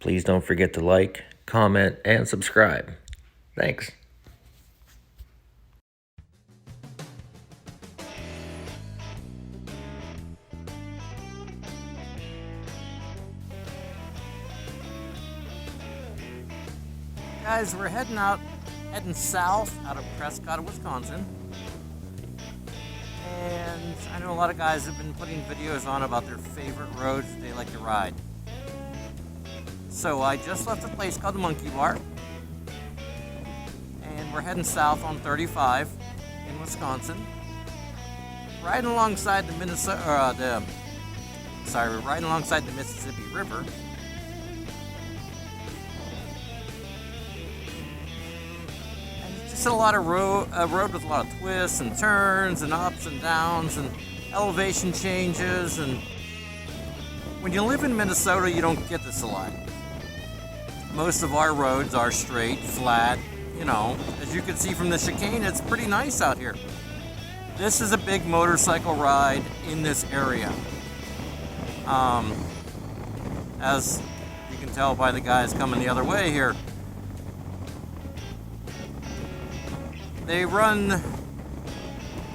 Please don't forget to like, comment, and subscribe. Thanks. Guys, we're heading south out of Prescott, Wisconsin. And I know a lot of guys have been putting videos on about their favorite roads they like to ride. So I just left a place called the Monkey Bar. And we're heading south on 35 in Wisconsin. Riding alongside the Mississippi River. It's a lot of road with a lot of twists and turns and ups and downs and elevation changes. And when you live in Minnesota, you don't get this a lot. Most of our roads are straight, flat. You know, as you can see from the chicane, it's pretty nice out here. This is a big motorcycle ride in this area. As you can tell by the guys coming the other way here. They run,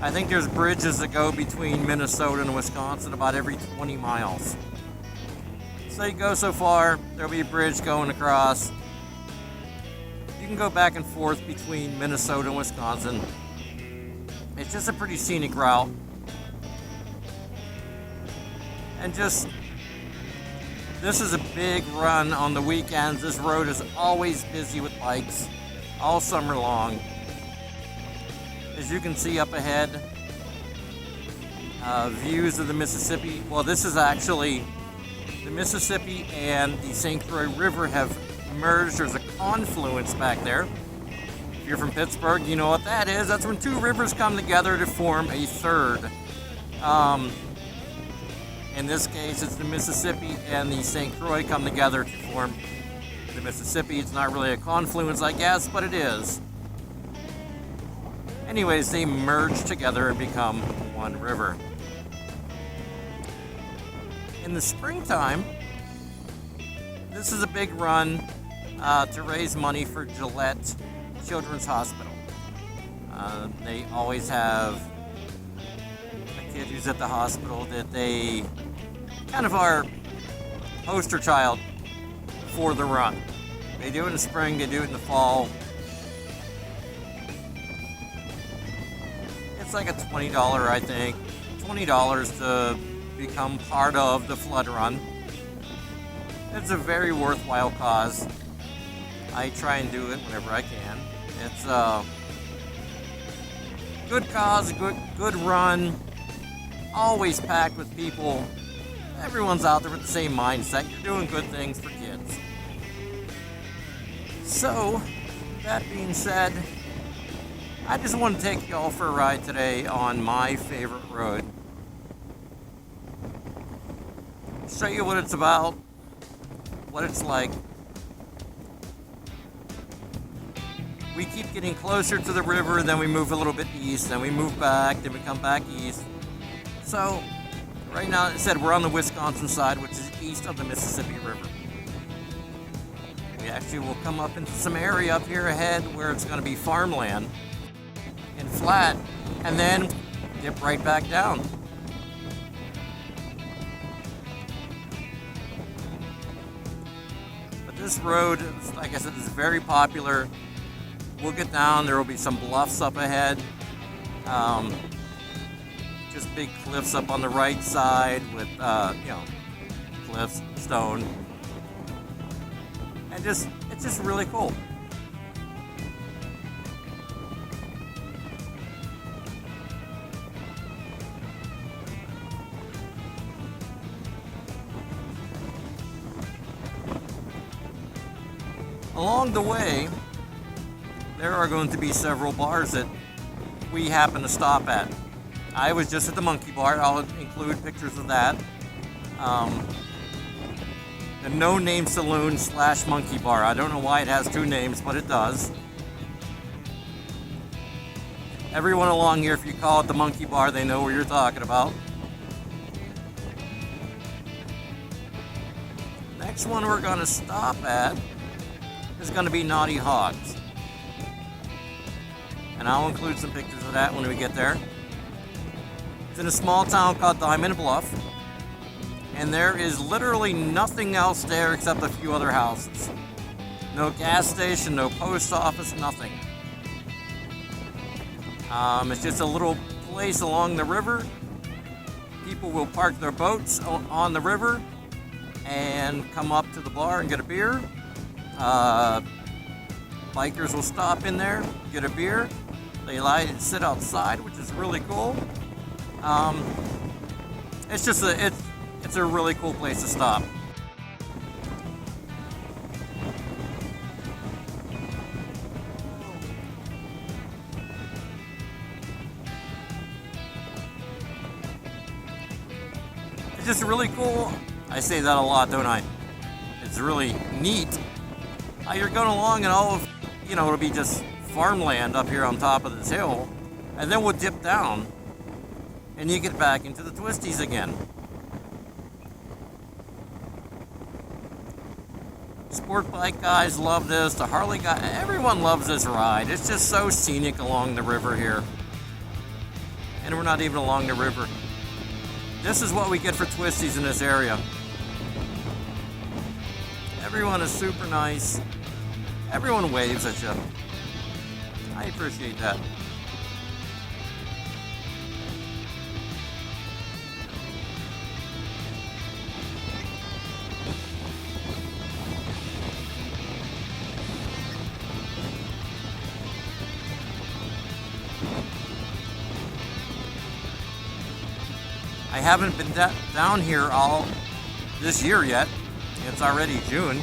I think there's bridges that go between Minnesota and Wisconsin about every 20 miles. So you go so far, there'll be a bridge going across. You can go back and forth between Minnesota and Wisconsin. It's just a pretty scenic route. And this is a big run on the weekends. This road is always busy with bikes all summer long. As you can see up ahead, views of the Mississippi. Well, this is actually the Mississippi and the St. Croix River have merged. There's a confluence back there. If you're from Pittsburgh, you know what that is. That's when two rivers come together to form a third. In this case, it's the Mississippi and the St. Croix come together to form the Mississippi. It's not really a confluence, I guess, but it is. Anyways, they merge together and become one river. In the springtime, this is a big run to raise money for Gillette Children's Hospital. They always have a kid who's at the hospital that they kind of are poster child for the run. They do it in the spring, they do it in the fall. It's like a $20, I think. $20 to become part of the flood run. It's a very worthwhile cause. I try and do it whenever I can. It's a good cause, good run. Always packed with people. Everyone's out there with the same mindset. You're doing good things for kids. So, that being said, I just want to take y'all for a ride today on my favorite road. Show you what it's about, what it's like. We keep getting closer to the river, then we move a little bit east, then we move back, then we come back east. So, right now, it said we're on the Wisconsin side, which is east of the Mississippi River. We actually will come up into some area up here ahead where it's going to be farmland and flat, and then dip right back down. But this road, like I said, is very popular. We'll get down, there will be some bluffs up ahead. Just big cliffs up on the right side with, cliffs, stone. And it's just really cool. Along the way, there are going to be several bars that we happen to stop at. I was just at the Monkey Bar. I'll include pictures of that. The No Name Saloon / Monkey Bar. I don't know why it has two names, but it does. Everyone along here, if you call it the Monkey Bar, they know what you're talking about. next one we're going to stop at is going to be Naughty Hogs. And I'll include some pictures of that when we get there. It's in a small town called Diamond Bluff. And there is literally nothing else there except a few other houses. No gas station, no post office, nothing. It's just a little place along the river. People will park their boats on the river and come up to the bar and get a beer. Bikers will stop in there, get a beer. They lie and sit outside, which is really cool. It's just it's a really cool place to stop. It's just really cool. I say that a lot, don't I? It's really neat how you're going along and all of, it'll be just farmland up here on top of this hill, and then we'll dip down and you get back into the twisties again. Sport bike guys love this, the Harley guy, everyone loves this ride. It's just so scenic along the river here. And we're not even along the river. This is what we get for twisties in this area. Everyone is super nice. Everyone waves at you. I appreciate that. I haven't been down here all this year yet. It's already June.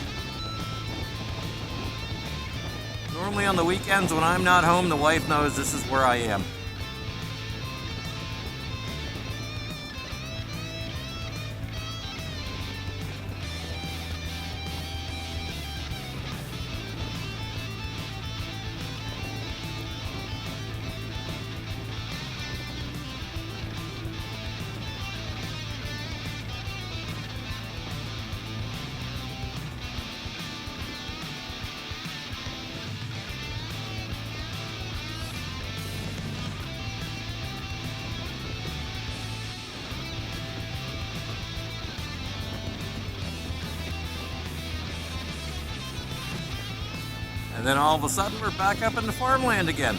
Normally on the weekends when I'm not home, the wife knows this is where I am. And then all of a sudden we're back up in the farmland again.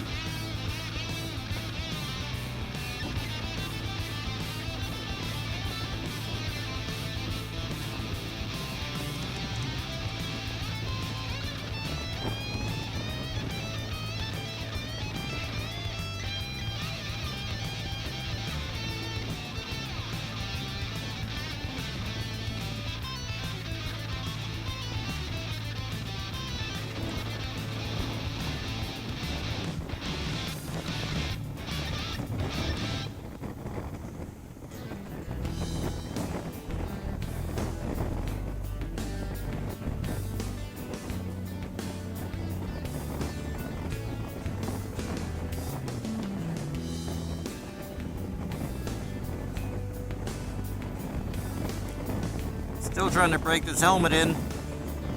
Still trying to break this helmet in.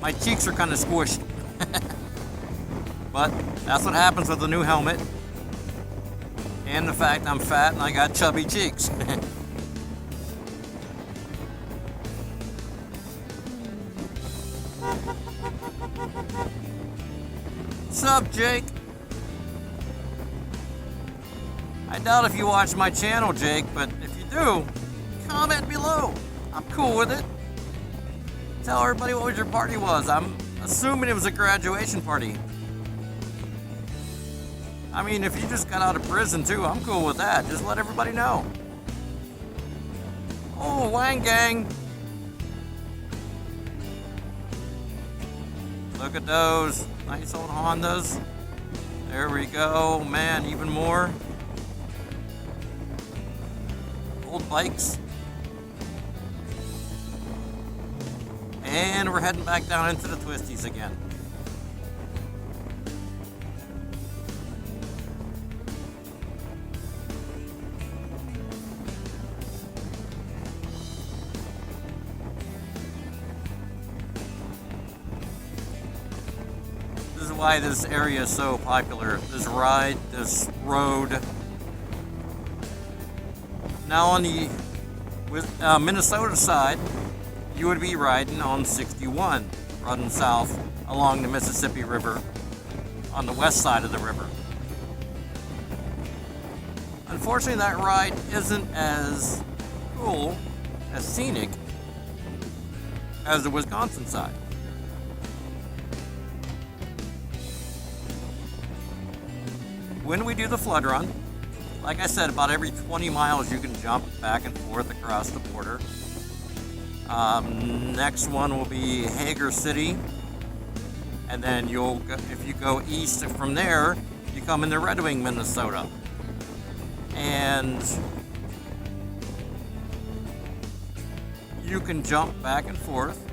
My cheeks are kind of squished. But that's what happens with the new helmet. And the fact I'm fat and I got chubby cheeks. What's up, Jake? I doubt if you watch my channel, Jake, but if you do, comment below. I'm cool with it. Tell everybody what your party was. I'm assuming it was a graduation party. I mean, if you just got out of prison too, I'm cool with that. Just let everybody know. Oh, Wang Gang. Look at those. Nice old Hondas. There we go. Man, even more. Old bikes. And we're heading back down into the twisties again. why this area is so popular. This ride, this road. Now on the Minnesota side, you would be riding on 61, running south along the Mississippi River on the west side of the river. Unfortunately, that ride isn't as cool, as scenic, as the Wisconsin side. When we do the flood run, like I said, about every 20 miles you can jump back and forth across the border. Next one will be Hager City, and then if you go east from there, you come into Red Wing, Minnesota, and you can jump back and forth,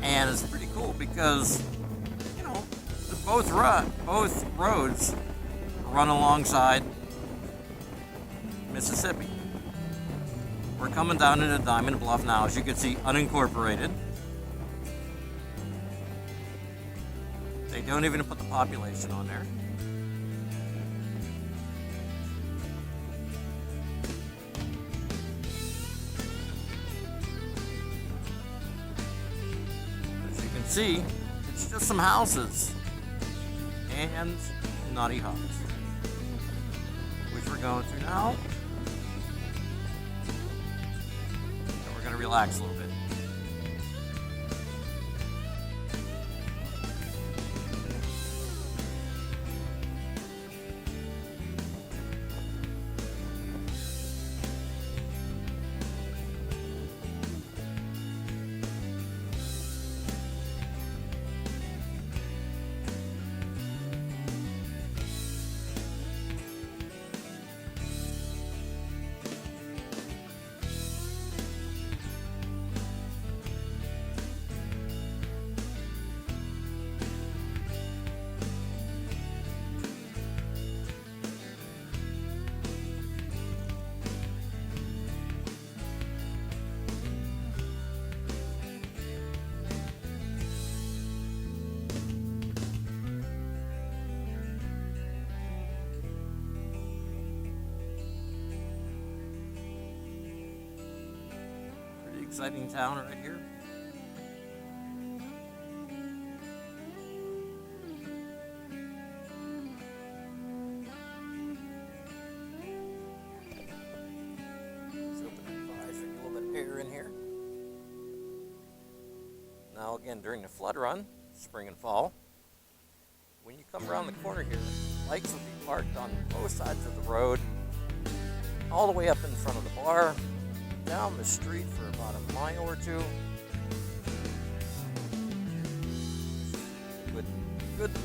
and it's pretty cool because both roads run alongside Mississippi. We're coming down into Diamond Bluff now, as you can see, unincorporated. They don't even put the population on there. As you can see, it's just some houses and Naughty Hogs, which we're going through now. And we're going to relax a little bit. Exciting town right here. Let's open that visor, get a little bit of air in here. Now again, during the flood run, spring and fall, when you come around the corner here, bikes will be parked on both sides of the road, all the way up in front of the bar, down the street for about a mile or two. Good time.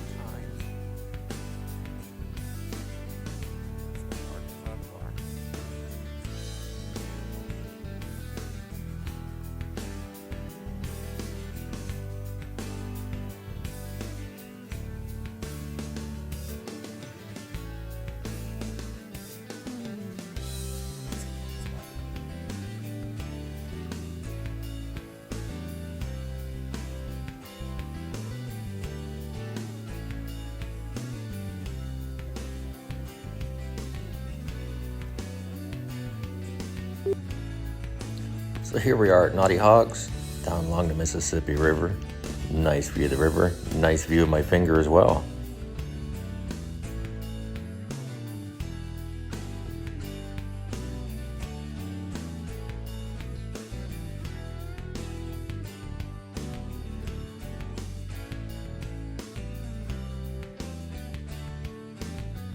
So here we are at Naughty Hogs, down along the Mississippi River. Nice view of the river, nice view of my finger as well.